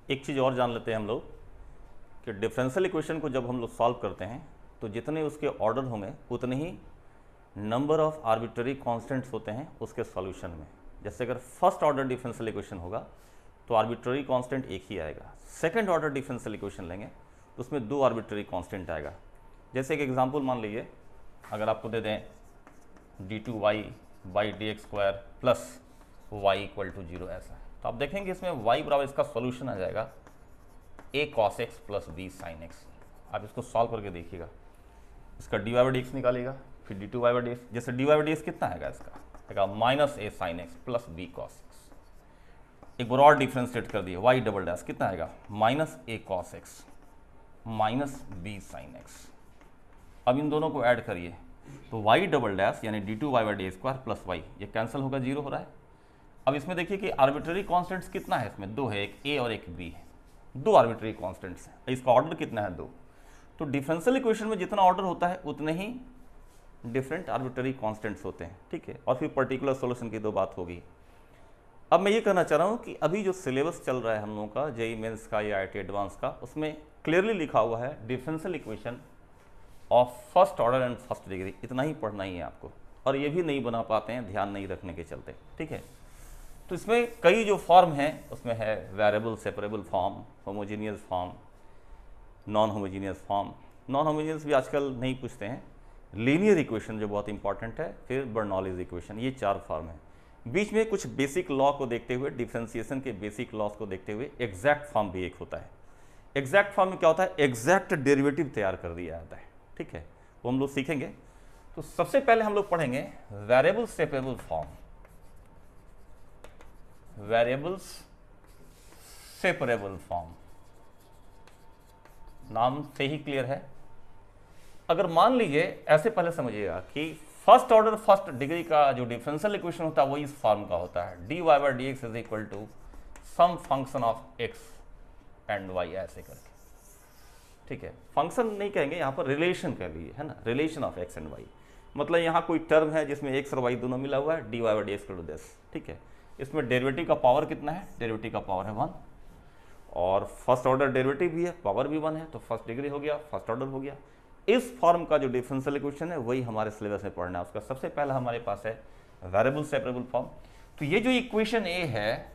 एक चीज़ और जान लेते हैं हम लोग कि डिफरेंशियल इक्वेशन को जब हम लोग सॉल्व करते हैं तो जितने उसके ऑर्डर होंगे उतने ही नंबर ऑफ आर्बिट्ररी कांस्टेंट्स होते हैं उसके सॉल्यूशन में। जैसे अगर फर्स्ट ऑर्डर डिफरेंशियल इक्वेशन होगा तो आर्बिट्ररी कांस्टेंट एक ही आएगा। सेकंड ऑर्डर डिफरेंशियल इक्वेशन लेंगे तो उसमें 2 आर्बिट्ररी कांस्टेंट आएगा। जैसे एक एग्जांपल मान लीजिए, अगर आपको दे दें d2y/dx² प्लस y = 0 ऐसा, तो आप देखेंगे इसमें y बराबर इसका सॉल्यूशन आ जाएगा a cos x plus b sin x। आप इसको सॉल्व करके देखिएगा, इसका dy/dx निकालिएगा, फिर d2y/dx। जैसे dy/dx कितना आएगा, इसका आएगा -a sin x plus b cos x। एक बार और डिफ्रेंशिएट कर दिए, y" कितना आएगा -a cos x minus b sin x। अब इन दोनों को ऐड करिए तो y" यानी d2y/d² प्लस y, ये कैंसिल होगा, 0 हो रहा है। अब इसमें देखिए कि आर्बिट्ररी कांस्टेंट्स कितना है, इसमें 2 है, एक a और एक b है, 2 आर्बिट्ररी कांस्टेंट्स हैं। इसका ऑर्डर कितना है, 2। तो डिफरेंशियल इक्वेशन में जितना ऑर्डर होता है उतने ही डिफरेंट आर्बिट्ररी कांस्टेंट्स होते हैं, ठीक है। और फिर पर्टिकुलर सॉल्यूशन की 2 बात होगी। अब मैं ये कहना चाह रहा हूँ कि अभी जो सिलेबस चल रहा है हम लोगों का जेईई मेंस का या IIT एडवांस का, उसमें क्लियरली लिखा हुआ है differential equation of first order and first degree, इतना ही पढ़ना ही है आपको। और ये भी नहीं बना पाते हैं ध्यान नहीं रखने के चलते, ठीक है। तो इसमें कई जो फॉर्म हैं उसमें है variable separable form, homogeneous form, non homogeneous form. Non homogeneous भी आजकल नहीं पूछते हैं। लीनियर इक्वेशन जो बहुत इंपॉर्टेंट है, फिर बर्नौलीज इक्वेशन, ये 4 फॉर्म है। बीच में कुछ बेसिक लॉ को देखते हुए, डिफरेंशिएशन के बेसिक लॉस को देखते हुए एग्जैक्ट फॉर्म भी एक होता है। एग्जैक्ट फॉर्म में क्या होता है, एग्जैक्ट डेरिवेटिव तैयार कर दिया जाता है, ठीक है। वो हम लोग सीखेंगे। तो सबसे पहले हम लोग पढ़ेंगे variable separable form. Variables separable form, नाम से ही क्लियर है। अगर मान लीजिए, ऐसे पहले समझिएगा कि फर्स्ट ऑर्डर फर्स्ट डिग्री का जो डिफरेंशियल इक्वेशन होता है वो इस फॉर्म का होता है, dy/dx = some function of x and y, ऐसे करके, ठीक है। फंक्शन नहीं कहेंगे, यहाँ पर रिलेशन कह लीजिए, है ना, relation of x and y। मतलब यहाँ कोई टर्म है जिसमें x और y दोनों मिला हुआ है, dy/dx = this, ठीक है। इसमें डेरिवेटिव का पावर कितना है, डेरिवेटिव का पावर है 1, और फर्स्ट ऑर्डर डेरिवेटिव भी है, पावर भी 1 है, तो फर्स्ट डिग्री हो गया, फर्स्ट ऑर्डर हो गया। इस फॉर्म का जो डिफरेंशियल इक्वेशन है वही हमारे सिलेबस में पढ़ना है। उसका सबसे पहला हमारे पास है वेरिएबल सेपरेबल फॉर्म। तो ये जो इक्वेशन ए है,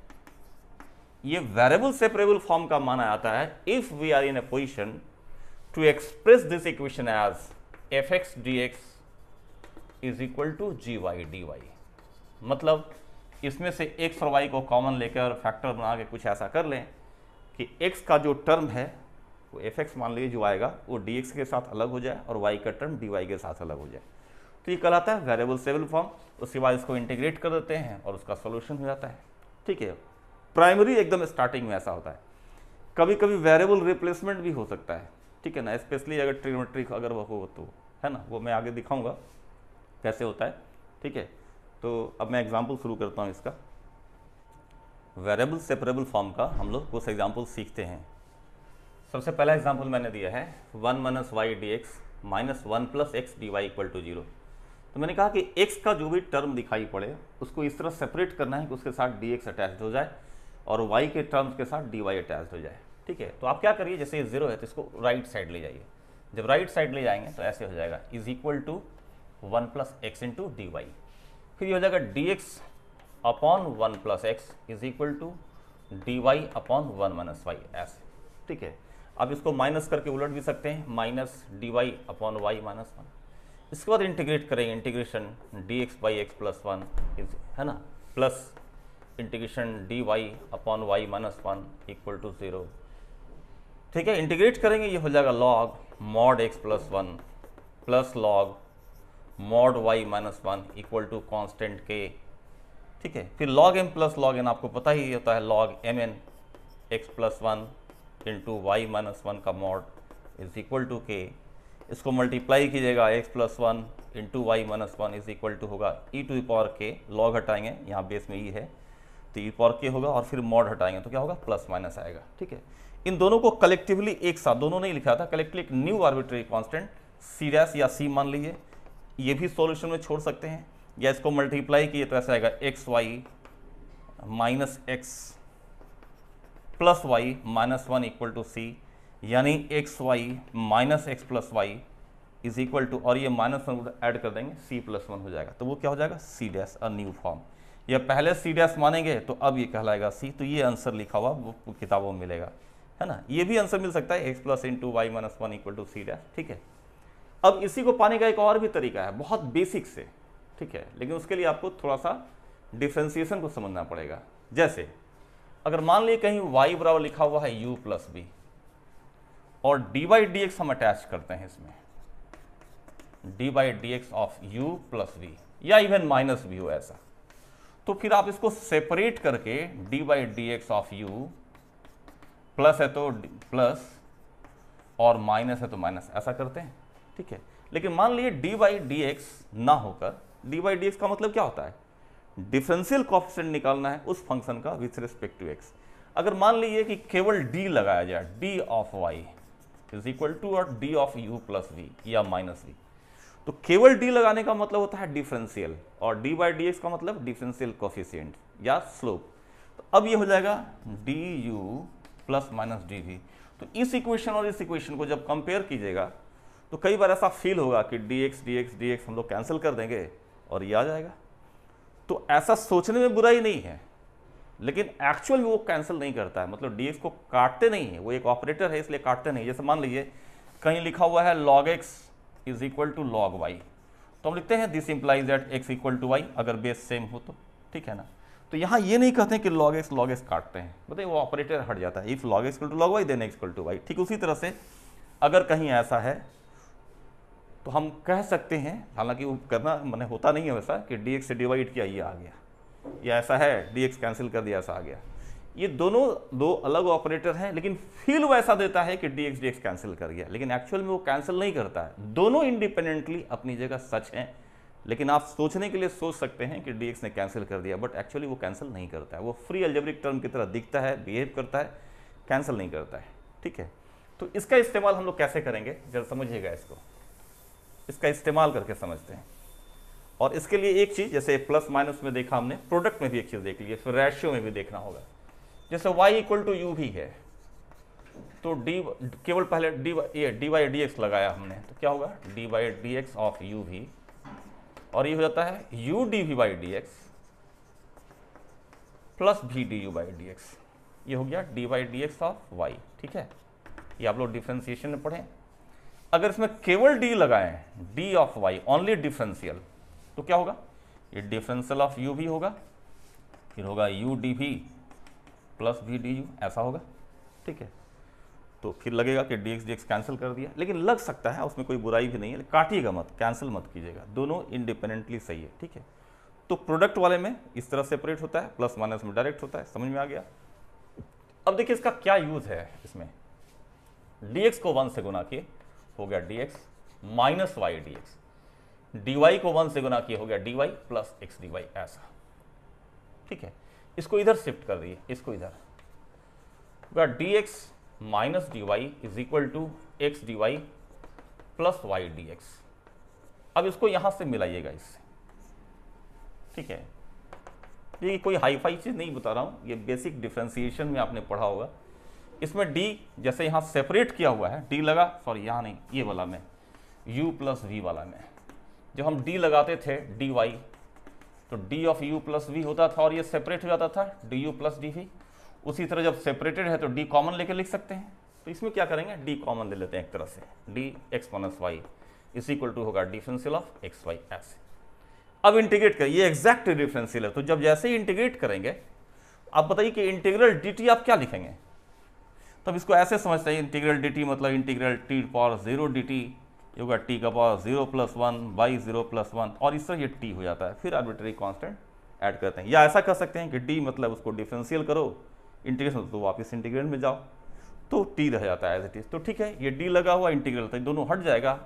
ये वेरिएबल सेपरेबल फॉर्म का माना जाता है if we are in a position to express this equation as fx dx = gy dy। मतलब इसमें से x और y को कॉमन लेकर फैक्टर बना के कुछ ऐसा कर लें कि x का जो टर्म है वो fx मान लीजिए जो आएगा वो dx के साथ अलग हो जाए और y का टर्म dy के साथ अलग हो जाए। तो ये कहलाता है वेरिएबल सेपरेबल फॉर्म। उसके बाद इसको इंटीग्रेट कर देते हैं और उसका सॉल्यूशन हो जाता है, ठीक है। प्राइमरी एकदम स्टार्टिंग में ऐसा होता है। कभी कभी वेरिएबल रिप्लेसमेंट भी हो सकता है, ठीक है ना, स्पेशली अगर ट्रिग्नोमेट्री अगर वो हो तो, है ना, वो मैं आगे दिखाऊंगा कैसे होता है, ठीक है। तो अब मैं एग्जांपल शुरू करता हूँ इसका। वेरिएबल सेपरेबल फॉर्म का हम लोग कुछ एग्जांपल सीखते हैं। सबसे पहला एग्जांपल मैंने दिया है 1 - y dx -1 + x dy = 0। तो मैंने कहा कि x का जो भी टर्म दिखाई पड़े उसको इस तरह सेपरेट करना है कि उसके साथ dx अटैच्ड हो जाए और y के टर्म्स के साथ dy अटैच्ड हो जाए, ठीक है। तो आप क्या करिए, जैसे ये 0 है तो इसको राइट साइड ले जाइए। जब राइट साइड ले जाएंगे तो ऐसे हो जाएगा = 1 + x × dy। फिर ये हो जाएगा dx / 1 + x = dy / 1 - y, ऐसे, ठीक है। अब इसको माइनस करके उलट भी सकते हैं, -dy / y - 1। इसके बाद इंटीग्रेट करेंगे, इंटीग्रेशन dx/x + 1 है ना, प्लस इंटीग्रेशन dy / y - 1 = 0, ठीक है। इंटीग्रेट करेंगे, ये हो जाएगा log mod x + 1 plus log mod y - 1 = constant k, ठीक है। फिर log m + log n, आपको पता ही होता है log mn x + 1 × y - 1 का mod = k। इसको मल्टीप्लाई कीजिएगा x + 1 × y - 1 = होगा e⁻k, log हटाएंगे, यहाँ बेस में e है तो e⁻k होगा, और फिर mod हटाएंगे तो क्या होगा, प्लस माइनस आएगा, ठीक है। इन दोनों को कलेक्टिवली एक साथ, दोनों नहीं लिखा था, कलेक्टिवली एक न्यू आर्बिट्ररी कांस्टेंट c' या c मान लीजिए, ये भी सॉल्यूशन में छोड़ सकते हैं, या इसको मल्टीप्लाई किए तो ऐसा आएगा xy - x plus y minus one equal to c, यानी x y minus x plus y is equal to, और ये माइनस वन ऐड कर देंगे सी प्लस वन हो जाएगा, तो वो क्या हो जाएगा C dash, a new form. या पहले सी डैश मानेंगे तो अब ये कहलाएगा सी, तो ये आंसर लिखा हुआ वो किताबों में मिलेगा, है ना। ये भी आंसर मिल सकता है X plus into Y minus one equal to C dash, ठीक है। अब इसी को पाने का एक और भी तरीका है, बहुत बेसिक से, ठीक है, लेकिन उसके लिए आपको थोड़ा सा डिफ्रेंसिएशन को समझना पड़ेगा। जैसे अगर मान लीजिए कहीं y बराबर लिखा हुआ है u प्लस बी, और डी बाई डी एक्स हम अटैच करते हैं इसमें, D by D x of u plus B, या इवन माइनस भी हो ऐसा, तो फिर आप इसको सेपरेट करके D by D x of u plus है तो प्लस और माइनस है तो माइनस, ऐसा करते हैं, ठीक है। लेकिन मान लीजिए डी बाई डी एक्स ना होकर, डी बाई डी एक्स का मतलब क्या होता है, डिफरेंशियल कोएफिशिएंट निकालना है उस फंक्शन का विथ रिस्पेक्ट टू एक्स। अगर मान लीजिए कि केवल डी लगाया जाए, d of y is equal to और d of u plus v या माइनस वी, तो केवल डी लगाने का मतलब होता है डिफरेंशियल, और डी बाई डी एक्स का मतलब डिफरेंशियल कोएफिशिएंट या स्लोप। तो अब ये हो जाएगा D U plus minus D V. तो इस इक्वेशन और इस इक्वेशन को जब कंपेयर कीजिएगा तो कई बार ऐसा फील होगा कि D x d x d X हम लोग कैंसिल कर देंगे और ये आ जाएगा। तो ऐसा सोचने में बुराई नहीं है, लेकिन एक्चुअल वो कैंसिल नहीं करता है, मतलब डी एक्स को काटते नहीं है, वो एक ऑपरेटर है इसलिए काटते नहीं। जैसे मान लीजिए कहीं लिखा हुआ है log x is equal to log y, तो हम लिखते हैं this implies that x equal to y, अगर बेस सेम हो तो, ठीक है ना। तो यहाँ ये नहीं कहते कि log x काटते हैं, बताइए वो ऑपरेटर हट जाता है, if log x equal to log y then x equal to y। ठीक उसी तरह से अगर कहीं ऐसा है तो हम कह सकते हैं, हालांकि वो करना मैंने होता नहीं है वैसा, कि dx से डिवाइड किया ये आ गया, या ऐसा है dx कैंसिल कर दिया ऐसा आ गया। ये दोनों दो अलग ऑपरेटर हैं, लेकिन फील वैसा देता है कि dx कैंसिल कर गया, लेकिन एक्चुअल में वो कैंसिल नहीं करता है। दोनों इंडिपेंडेंटली अपनी जगह सच हैं, लेकिन आप सोचने के लिए सोच सकते हैं कि dx ने कैंसिल कर दिया, बट एक्चुअली वो कैंसिल नहीं करता है। वो फ्री अलजेब्रिक टर्म की तरह दिखता है, बिहेव करता है, कैंसिल नहीं करता है, ठीक है। तो इसका इस्तेमाल हम लोग कैसे करेंगे जरा समझिएगा, इसका इस्तेमाल करके समझते हैं। और इसके लिए एक चीज़, जैसे प्लस माइनस में देखा हमने, प्रोडक्ट में भी एक चीज़ देख ली, फिर रेशियो में भी देखना होगा। जैसे y इक्वल टू यू भी है, तो डी केवल पहले डी बाई डी एक्स लगाया हमने, तो क्या होगा d by D x of u भी, और ये हो जाता है u d v by D x plus भी d u by D x, ये हो गया d by D x of y, ठीक है। ये आप लोग डिफ्रेंसिएशन में पढ़ें। अगर इसमें केवल डी लगाएं, d of y only differential, तो क्या होगा, ये डिफरेंशियल ऑफ यू भी होगा, फिर होगा यू डी भी प्लस भी डी यू, ऐसा होगा, ठीक है। तो फिर लगेगा कि डी एक्स कैंसिल कर दिया, लेकिन लग सकता है, उसमें कोई बुराई भी नहीं है, काटिएगा मत, कैंसिल मत कीजिएगा, दोनों इंडिपेंडेंटली सही है, ठीक है। तो प्रोडक्ट वाले में इस तरह सेपरेट होता है, प्लस माइनस में डायरेक्ट होता है, समझ में आ गया। अब देखिए इसका क्या यूज है, इसमें dx को 1 से गुना किए हो गया dx minus y d x, dy को 1 से गुना किए हो गया dy plus x d y, ऐसा, ठीक है। इसको इधर शिफ्ट कर दिए, इसको इधर होगा dx minus dy is equal to x d y plus y d x. अब इसको यहां से मिलाइएगा इससे, ठीक है। ये कोई हाई फाई चीज नहीं बता रहा हूं, ये बेसिक डिफरेंशिएशन में आपने पढ़ा होगा। इसमें d जैसे यहाँ सेपरेट किया हुआ है, d लगा, सॉरी यहाँ नहीं, ये वाला में u प्लस वी वाला में, जब हम d लगाते थे dy, तो d of u plus v होता था और ये सेपरेट हो जाता था du प्लस डी वी। उसी तरह जब सेपरेटेड है तो d कॉमन लेके लिख सकते हैं, तो इसमें क्या करेंगे, d कॉमन ले लेते हैं एक तरह से, d x minus y is equal to होगा डिफरेंशियल ऑफ एक्स वाई, ऐसे। अब इंटीग्रेट करें, ये एग्जैक्ट डिफरेंशियल है, तो जब जैसे ही इंटीग्रेट करेंगे, आप बताइए कि इंटीग्रल dt आप क्या लिखेंगे। तब इसको ऐसे समझते हैं, इंटीग्रल dt मतलब इंटीग्रल t पावर 0 dt होगा t का पावर 0 प्लस 1 बाई 0 प्लस 1, और इस तरह ये t हो जाता है, फिर आर्बिट्रेरी कांस्टेंट ऐड करते हैं। या ऐसा कर सकते हैं कि d मतलब उसको डिफरेंशियल करो, इंटीग्रेशन तो वापस इंटीग्रल में जाओ, तो t रह जाता है एज इट इज। तो ठीक है, ये d लगा हुआ इंटीग्रल, तो दोनों हट जाएगा,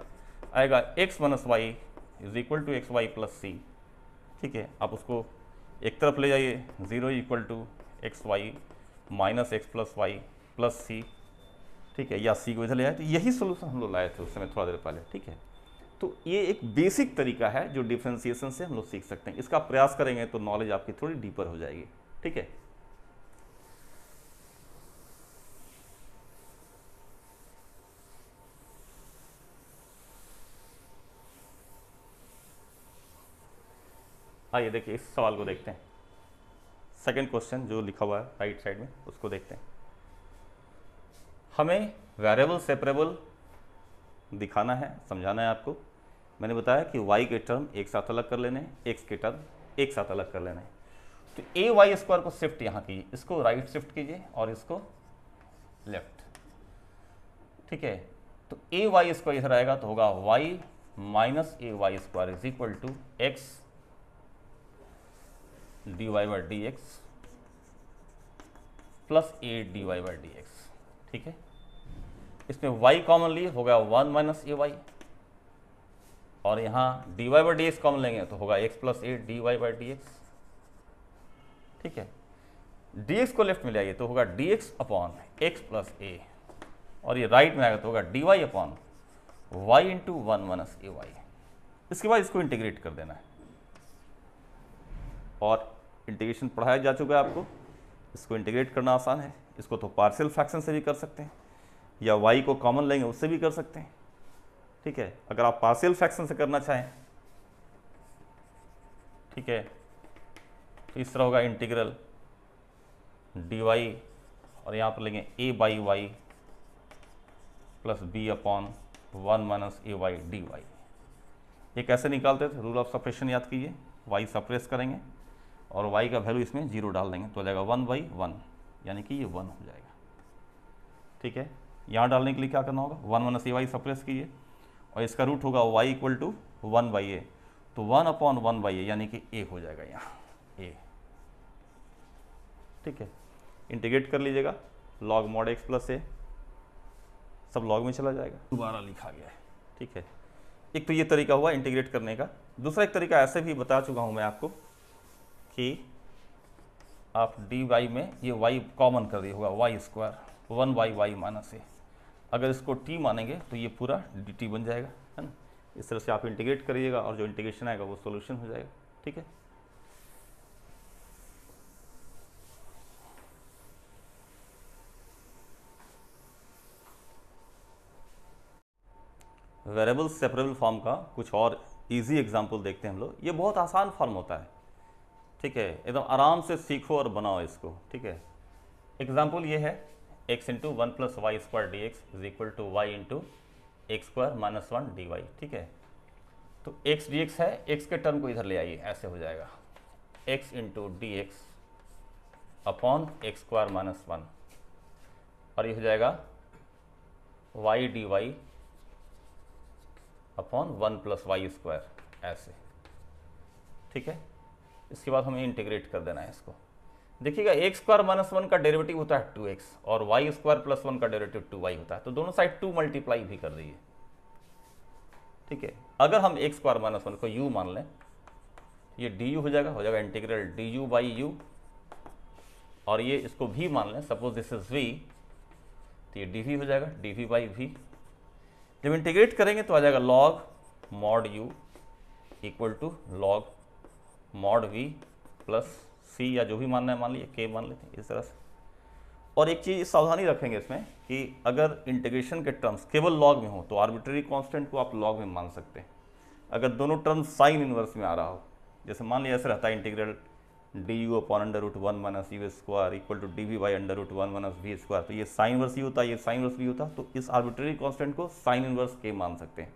आएगा x minus y is equal to x y plus c, ठीक है। आप उसको एक तरफ ले जाइए, 0 equal to x y minus x plus y plus c, ठीक है, या सी को इधर ले आए। तो यही सोल्यूशन हम लोग लाए थे उस समय थोड़ा देर पहले, ठीक है। तो ये एक बेसिक तरीका है जो डिफरेंशिएशन से हम लोग सीख सकते हैं। इसका प्रयास करेंगे तो नॉलेज आपकी थोड़ी डीपर हो जाएगी, ठीक है। आइए देखिए इस सवाल को देखते हैं। सेकंड क्वेश्चन जो लिखा हुआ है राइट साइड में उसको देखते हैं। हमें वेरिएबल सेपरेबल दिखाना है, समझाना है आपको। मैंने बताया कि y के टर्म एक साथ अलग कर लेने हैं, x के टर्म एक साथ अलग कर लेने हैं। तो ए वाई स्क्वायर को शिफ्ट यहाँ कीजिए, इसको राइट शिफ्ट कीजिए और इसको लेफ्ट, ठीक है। तो ए वाई स्क्वायर इधर आएगा तो होगा y minus a y square is equal to x d y by D x plus a d y by D x, ठीक है। इसमें y कॉमन लिए होगा 1 माइनस ए वाई, और यहाँ d y by D x common लेंगे तो होगा x plus a d y by D x, ठीक है। डी एक्स को लेफ्ट में ले आइए तो होगा d x upon x plus a, और ये राइट में आएगा तो होगा d y upon y into 1 minus a y. इसके बाद इसको इंटीग्रेट कर देना है, और इंटीग्रेशन पढ़ाया जा चुका है आपको। इसको इंटीग्रेट करना आसान है। इसको तो पार्शियल फ्रैक्शन से भी कर सकते हैं, या y को कॉमन लेंगे उससे भी कर सकते हैं, ठीक है। अगर आप पार्शियल फ्रैक्शन से करना चाहें, ठीक है, तो इस तरह होगा इंटीग्रल dy, और यहाँ पर लेंगे a by y plus b upon 1 minus a y d y. ये कैसे निकालते थे? रूल ऑफ सपरेशन याद कीजिए। y सप्रेस करेंगे और y का वैल्यू इसमें 0 डाल देंगे तो हो जाएगा 1/1, यानी कि ये 1 हो जाएगा, ठीक है। यहाँ डालने के लिए क्या करना होगा? 1 माइनस ए वाई सप्रेस कीजिए, और इसका रूट होगा y इक्वल टू 1/a, तो 1 अपॉन 1/a यानी कि a हो जाएगा यहाँ a, ठीक है। इंटीग्रेट कर लीजिएगा, log mod x plus a, सब लॉग में चला जाएगा, दोबारा लिखा गया है, ठीक है। एक तो ये तरीका हुआ इंटीग्रेट करने का। दूसरा एक तरीका ऐसे भी बता चुका हूँ मैं आपको कि आप डी वाई में ये y कॉमन कर दिए होगा वाई स्क्वायर 1/y माइनस ए। अगर इसको t मानेंगे तो ये पूरा dt बन जाएगा, है ना। इस तरह से आप इंटीग्रेट करिएगा और जो इंटीग्रेशन आएगा वो सॉल्यूशन हो जाएगा, ठीक है। वेरिएबल सेपरेबल फॉर्म का कुछ और इजी एग्जांपल देखते हैं हम लोग। ये बहुत आसान फॉर्म होता है, ठीक है। एकदम आराम से सीखो और बनाओ इसको, ठीक है। एग्जांपल ये है x into 1 plus y square d x is equal to y into x square minus 1 d y, ठीक है। तो x डी एक्स है, x के टर्म को इधर ले आइए, ऐसे हो जाएगा x into d x upon x square minus 1, और ये हो जाएगा y d y upon 1 plus y square, ऐसे, ठीक है। इसके बाद हमें इंटीग्रेट कर देना है इसको। देखिएगा एक्स स्क्वायर माइनस 1 का डेरिवेटिव होता है 2x, और वाई स्क्वायर प्लस 1 का डेरिवेटिव 2y होता है, तो दोनों साइड 2 मल्टीप्लाई भी कर दीजिए, ठीक है। अगर हम एक्स स्क्वायर माइनस 1 को u मान लें, ये du हो जाएगा इंटीग्रल du बाई u, और ये इसको v मान लें, सपोज दिस इज v, तो ये dv हो जाएगा dv बाई v। जब इंटीग्रेट करेंगे तो आ जाएगा log mod u equal to log mod v plus c, या जो भी मानना है मान लीजिए, k मान लेते हैं इस तरह से। और एक चीज़ सावधानी रखेंगे इसमें कि अगर इंटीग्रेशन के टर्म्स केवल लॉग में हो तो आर्बिट्रेरी कांस्टेंट को आप लॉग में मान सकते हैं। अगर दोनों टर्म्स साइन इनवर्स में आ रहा हो, जैसे मान लीजिए ऐसे रहता है integral du upon under root 1 minus u square equal to dv by under root 1 minus v square, तो ये साइन इनवर्स ही होता है, ये साइन इनवर्स भी होता है, तो इस आर्बिट्रेरी कांस्टेंट को साइन इनवर्स के मान सकते हैं,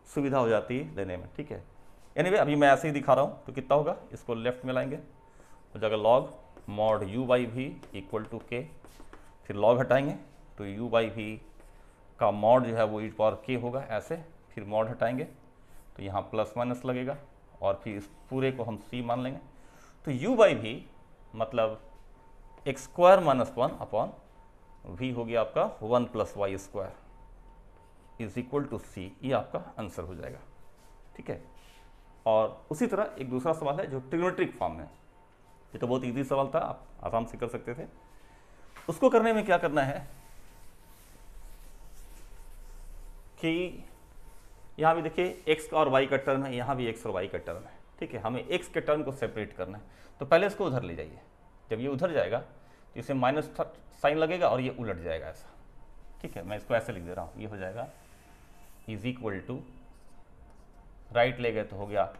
सुविधा हो जाती है लेने में, ठीक है। एनीवे अभी मैं ऐसे ही दिखा रहा हूँ, तो कितना होगा, इसको लेफ्ट में लाएंगे हो जाएगा log mod u by v equal to k, फिर लॉग हटाएंगे तो u बाई वी का मॉड जो है वो e पावर k होगा ऐसे, फिर मॉड हटाएंगे तो यहाँ प्लस माइनस लगेगा, और फिर इस पूरे को हम c मान लेंगे, तो u बाई वी मतलब x square minus 1 upon v हो गया आपका 1 plus y square is equal to c, ये आपका आंसर हो जाएगा, ठीक है। और उसी तरह एक दूसरा सवाल है जो ट्रिग्नोमेट्रिक फॉर्म में, ये तो बहुत इजी सवाल था, आप आराम से कर सकते थे। उसको करने में क्या करना है कि यहाँ भी देखिए x और y का टर्म है, यहाँ भी x और y का टर्म है, ठीक है। हमें x के टर्म को सेपरेट करना है, तो पहले इसको उधर ले जाइए। जब ये उधर जाएगा तो इसे माइनस साइन लगेगा और ये उलट जाएगा ऐसा, ठीक है। मैं इसको ऐसे लिख दे रहा हूँ, ये हो जाएगा इज इक्वल टू, राइट ले गए तो हो गया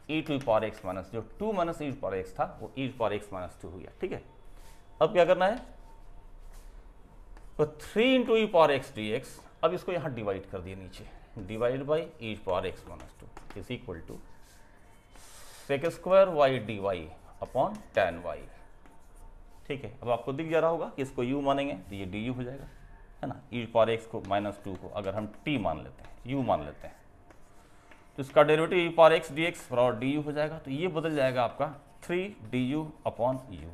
ई टू पावर एक्स माइनस, जो 2 माइनस ई पावर एक्स था वो ई पावर एक्स माइनस 2 हो गया। ठीक है, अब क्या करना है, तो 3 into e power x d x, अब इसको यहाँ डिवाइड कर दिया नीचे, divide by e power x minus 2 is equal to sec square y d y upon tan y. ठीक है, अब आपको दिख जा रहा होगा कि इसको u मानेंगे तो ये डी यू हो जाएगा, है ना। ई पावर एक्स को माइनस 2 को अगर हम t मान लेते हैं, u मान लेते हैं, तो इसका डेरिवेटिव ई पावर एक्स डी एक्स बराबर डी यू हो जाएगा, तो ये बदल जाएगा आपका 3 डी यू अपॉन यू।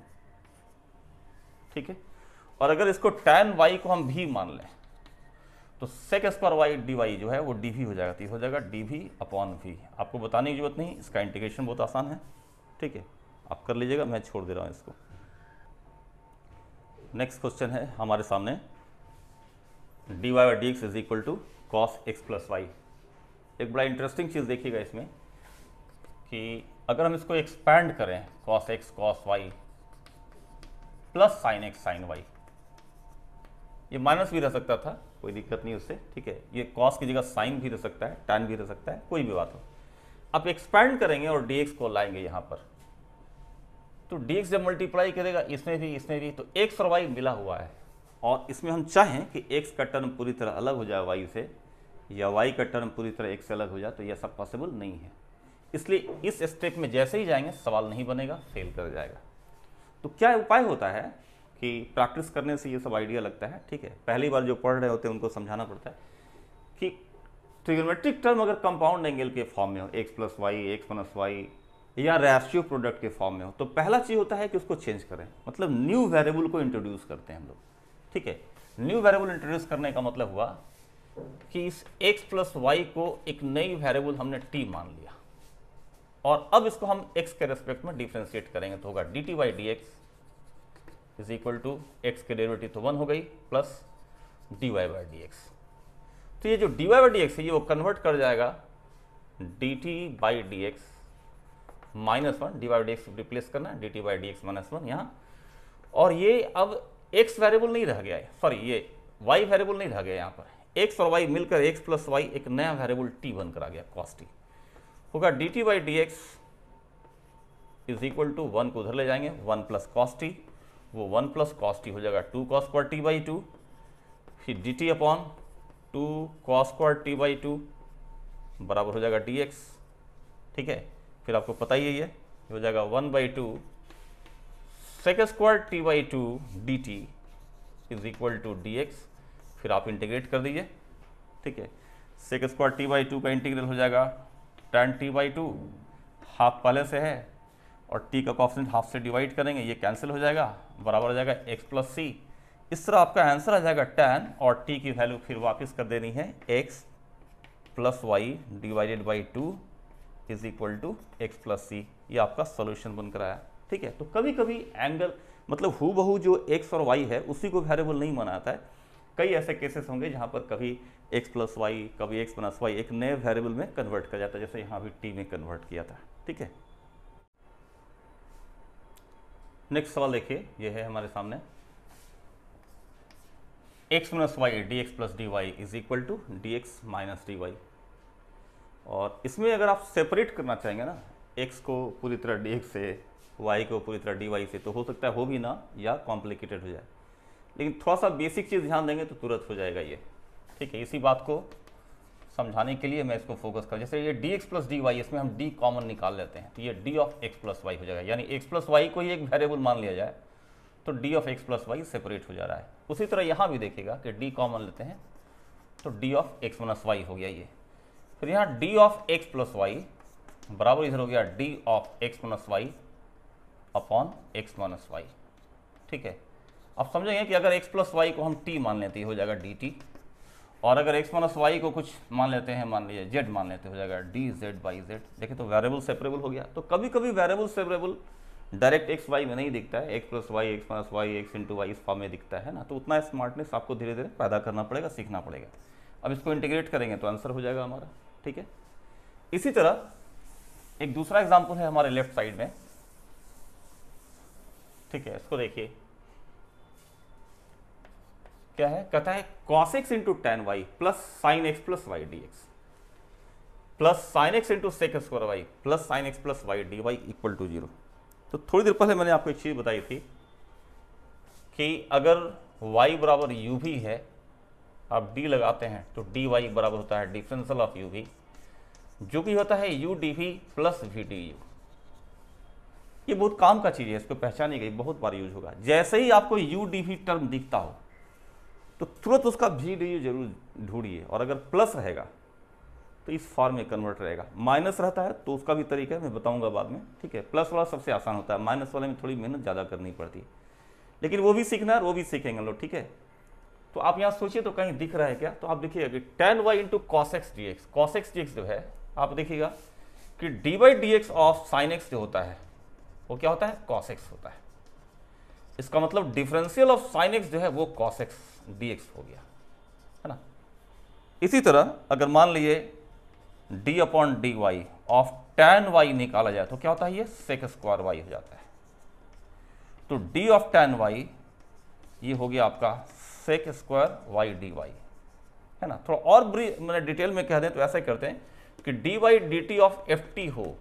ठीक है, और अगर इसको tan y को हम भी मान लें तो sec square y d y जो है वो डी वी हो जाएगा, तो ये हो जाएगा डी वी अपॉन वी। आपको बताने की जरूरत नहीं, इसका इंटीग्रेशन बहुत आसान है। ठीक है, आप कर लीजिएगा, मैं छोड़ दे रहा हूँ इसको। नेक्स्ट क्वेश्चन है हमारे सामने, d y d x is equal to cos x plus y. एक बड़ा इंटरेस्टिंग चीज़ देखिएगा इसमें कि अगर हम इसको एक्सपैंड करें, cos x cos y plus sine x sine y, ये माइनस भी रह सकता था, कोई दिक्कत नहीं उससे। ठीक है, ये कॉस की जगह साइन भी रह सकता है, टैन भी रह सकता है, कोई भी बात हो। आप एक्सपैंड करेंगे और dx को लाएंगे यहाँ पर, तो dx जब मल्टीप्लाई करेगा इसमें भी, तो x और y मिला हुआ है, और इसमें हम चाहें कि x का टर्म पूरी तरह अलग हो जाए y से, या y का टर्म पूरी तरह x से अलग हो जाए, तो यह सब पॉसिबल नहीं है। इसलिए इस स्टेप में जैसे ही जाएंगे सवाल नहीं बनेगा, फेल कर जाएगा। तो क्या उपाय होता है कि प्रैक्टिस करने से ये सब आइडिया लगता है। ठीक है, पहली बार जो पढ़ रहे होते हैं उनको समझाना पड़ता है कि ट्रिग्नोमेट्रिक टर्म अगर कंपाउंड एंगल के फॉर्म में हो, x plus y, x minus y, या रेशियो प्रोडक्ट के फॉर्म में हो, तो पहला चीज़ होता है कि उसको चेंज करें, मतलब न्यू वेरिएबल को इंट्रोड्यूस करते हैं हम लोग। ठीक है, न्यू वेरिएबल इंट्रोड्यूस करने का मतलब हुआ कि इस एक्स प्लस वाई को एक नई वेरिएबल हमने टी मान लिया, और अब इसको हम x के रेस्पेक्ट में डिफ्रेंशिएट करेंगे, तो होगा d t by D x is equal to x के डेरिवेटिव तो 1 हो गई plus d y by D x. तो ये जो d y by D x है ये वो कन्वर्ट कर जाएगा d t by D x minus 1, d y d x replace करना है, d t by D x minus 1 यहाँ, और ये अब x वेरिएबल नहीं रह गया है, सॉरी ये y वेरिएबल नहीं रह गया यहाँ पर, x और y मिलकर x प्लस वाई एक नया वेरिएबल t बनकर आ गया, कॉस टी होगा d t by D x is equal to 1 को उधर ले जाएंगे, 1 प्लस कॉस टी, वो 1 प्लस कॉस टी हो जाएगा 2 कॉस स्क्वायर टी बाई 2, फिर D T upon 2 cos square t by 2 बराबर हो जाएगा डी एक्स। ठीक है, फिर आपको पता ही है ये हो जाएगा 1/2 sec square t by 2 d t is equal to d x, फिर आप इंटीग्रेट कर दीजिए। ठीक है, सेक स्क्वायर टी बाई 2 का इंटीग्रल हो जाएगा tan t बाई 2, हाफ पहले से है और t का कॉफिशिएंट हाफ से डिवाइड करेंगे, ये कैंसिल हो जाएगा, बराबर हो जाएगा x प्लस सी। इस तरह आपका आंसर आ जाएगा tan, और t की वैल्यू फिर वापस कर देनी है x plus y divided by 2 is equal to x plus c. ये आपका सोल्यूशन बनकर आया। ठीक है, तो कभी कभी एंगल मतलब हूबहू जो x और y है उसी को वेरिएबल नहीं बनाता है। कई ऐसे केसेस होंगे जहाँ पर कभी x प्लस वाई, कभी x माइनस वाई एक नए वेरिएबल में कन्वर्ट कर जाता है, जैसे यहाँ भी t में कन्वर्ट किया था। ठीक है, नेक्स्ट सवाल देखिए, ये है हमारे सामने, x minus y d x plus d y is equal to d x minus d y. और इसमें अगर आप सेपरेट करना चाहेंगे ना, x को पूरी तरह डी एक्स से, y को पूरी तरह डी वाई से, तो हो सकता है हो भी ना, या कॉम्प्लिकेटेड हो जाए, लेकिन थोड़ा सा बेसिक चीज़ ध्यान देंगे तो तुरंत हो जाएगा ये। ठीक है, इसी बात को समझाने के लिए मैं इसको फोकस कर, जैसे ये d x plus d y, इसमें हम d कॉमन निकाल लेते हैं, तो ये d of x plus y हो जाएगा, यानी x प्लस वाई को ही एक वेरिएबल मान लिया जाए तो d of x plus y separate हो जा रहा है। उसी तरह यहाँ भी देखिएगा कि d कॉमन लेते हैं तो d of x minus y हो गया ये, फिर यहाँ d of x plus y बराबर इधर हो गया d of x minus y upon x minus y. ठीक है, आप समझेंगे कि अगर x प्लस वाई को हम t मान लेते हो जाएगा dt, और अगर x माइनस वाई को कुछ मान लेते हैं, मान लीजिए z मान लेते हो जाएगा dz बाई z। देखिए तो वेरिएबल सेपरेबल हो गया। तो कभी कभी variable separable direct x y में नहीं दिखता है, x plus y, x minus y, x into y इस फॉर्म में दिखता है ना, तो उतना स्मार्टनेस आपको धीरे धीरे पैदा करना पड़ेगा, सीखना पड़ेगा। अब इसको इंटीग्रेट करेंगे तो आंसर हो जाएगा हमारा। ठीक है, इसी तरह एक दूसरा एग्जाम्पल है हमारे लेफ्ट साइड में। ठीक है, इसको देखिए क्या है, कहता है cos x into tan y plus sine x plus y d x. Plus sine x into sec square y plus sine x plus y d y equal to 0। तो थोड़ी देर पहले मैंने आपको एक चीज़ बताई थी कि अगर y बराबर यू भी है, आप d लगाते हैं तो dy बराबर होता है डिफरेंशियल ऑफ यू भी, जो कि होता है u d v plus v d u. ये बहुत काम का चीज़ है, इसको पहचानी गई, बहुत बार यूज होगा। जैसे ही आपको यू डी वी टर्म दिखता हो तो तुरंत उसका वी डी यू जरूर ढूंढिए, और अगर प्लस रहेगा तो इस फॉर्म में कन्वर्ट रहेगा। माइनस रहता है तो उसका भी तरीका है, मैं बताऊंगा बाद में, ठीक है। प्लस वाला सबसे आसान होता है, माइनस वाले में थोड़ी मेहनत ज़्यादा करनी पड़ती है, लेकिन वो भी सीखना है और वो भी सीखेंगे हम लोग, ठीक है। तो आप यहाँ सोचिए तो कहीं दिख रहा है क्या, तो आप देखिएगा कि tan y into cos x d x, cos x d x जो है आप देखिएगा कि D by D x of sine x जो होता है वो क्या होता है, कॉस एक्स होता है। इसका मतलब डिफरेंशियल ऑफ साइन एक्स जो है वो कॉस एक्स डी एक्स हो गया, है ना। इसी तरह अगर मान लीजिए d upon d y of tan y निकाला जाए तो क्या होता है, ये सेक स्क्वायर वाई हो जाता है। तो d ऑफ टैन वाई ये हो गया आपका sec square y d y, है ना। थोड़ा और मैंने डिटेल में कह दें तो ऐसा ही करते हैं कि d y d t of f t हो,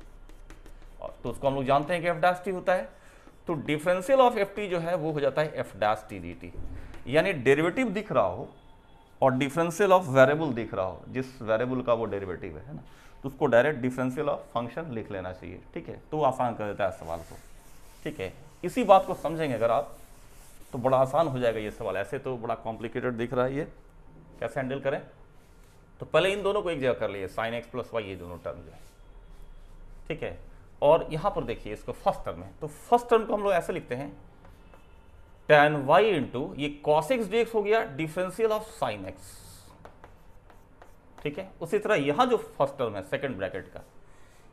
तो उसको हम लोग जानते हैं कि एफ डैश टी होता है। तो डिफरेंशियल ऑफ एफ टी जो है वो हो जाता है F dash T d T, यानी डेरिवेटिव दिख रहा हो और डिफरेंशियल ऑफ वेरिएबल दिख रहा हो, जिस वेरिएबल का वो डेरिवेटिव है ना, तो उसको डायरेक्ट डिफरेंशियल ऑफ फंक्शन लिख लेना चाहिए, ठीक है। तो आसान कर देता है सवाल को, ठीक है। इसी बात को समझेंगे अगर आप तो बड़ा आसान हो जाएगा ये सवाल। ऐसे तो बड़ा कॉम्प्लिकेटेड दिख रहा है, ये कैसे हैंडल करें। तो पहले इन दोनों को एक जगह कर लिए, साइन एक्स प्लस वाई, ये दोनों टर्म जो है, ठीक है। और यहाँ पर देखिए इसको फर्स्ट टर्म है, तो फर्स्ट टर्म को हम लोग ऐसे लिखते हैं tan y इंटू ये cos x dx हो गया डिफरेंशियल ऑफ sin x, ठीक है। उसी तरह यहाँ जो फर्स्ट टर्म है सेकंड ब्रैकेट का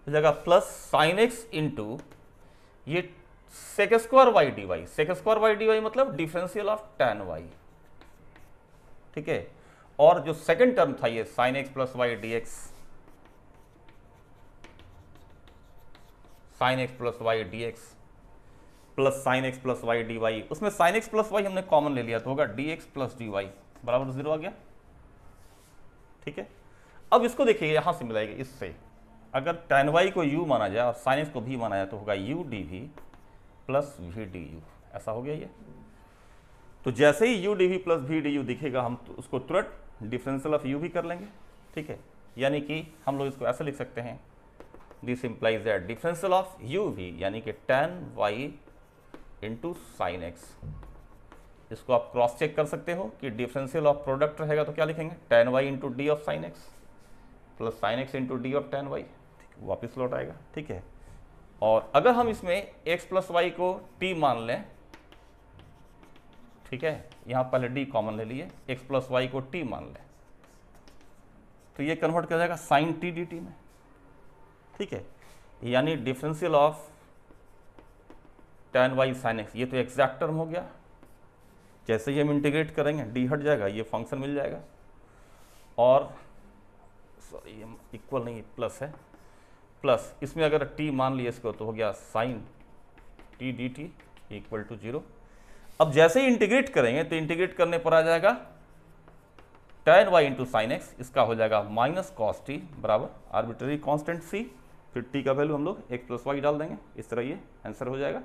हो जाएगा प्लस sin x इंटू ये sec square y d y, sec square y d y मतलब डिफरेंशियल ऑफ tan y, ठीक है। और जो सेकंड टर्म था ये sin x plus y d x, sine x plus y d x plus sine x plus y d y, उसमें sine x plus y हमने common ले लिया तो होगा d x plus d y बराबर 0 आ गया, ठीक है। अब इसको देखिए यहाँ से मिलाएगा इससे, अगर tan y को u माना जाए और साइन एक्स को भी माना जाए तो होगा u d v plus v d u, ऐसा हो गया ये। तो जैसे ही u d v plus v d u दिखेगा हम तो उसको तुरंत डिफरेंशियल ऑफ u भी कर लेंगे, ठीक है। यानी कि हम लोग इसको ऐसे लिख सकते हैं, this implies that differential of u भी यानी कि tan y into sine x. इसको आप क्रॉस चेक कर सकते हो कि डिफरेंशियल ऑफ प्रोडक्ट रहेगा तो क्या लिखेंगे, tan y into D of sine x plus sine x into D of tan y, वापिस लौट आएगा, ठीक है। और अगर हम इसमें x प्लस वाई को t मान लें, ठीक है, यहाँ पहले d कॉमन ले लिए, x प्लस वाई को t मान लें तो ये कन्वर्ट कर जाएगा साइन टी डी टी में, ठीक है। यानी differential of tan y sin x, ये तो एग्जैक्ट टर्म हो गया। जैसे ही हम इंटीग्रेट करेंगे d हट जाएगा, ये फंक्शन मिल जाएगा, और सॉरी ये इक्वल नहीं प्लस है, प्लस इसमें अगर t मान लिया इसको तो हो गया sine t d t equal to 0। अब जैसे ही इंटीग्रेट करेंगे तो इंटीग्रेट करने पर आ जाएगा tan y into sine x, इसका हो जाएगा माइनस कॉस टी बराबर आर्बिट्ररी कांस्टेंट c, फिर t का वैल्यू हम लोग x प्लस वाई डाल देंगे, इस तरह ये आंसर हो जाएगा।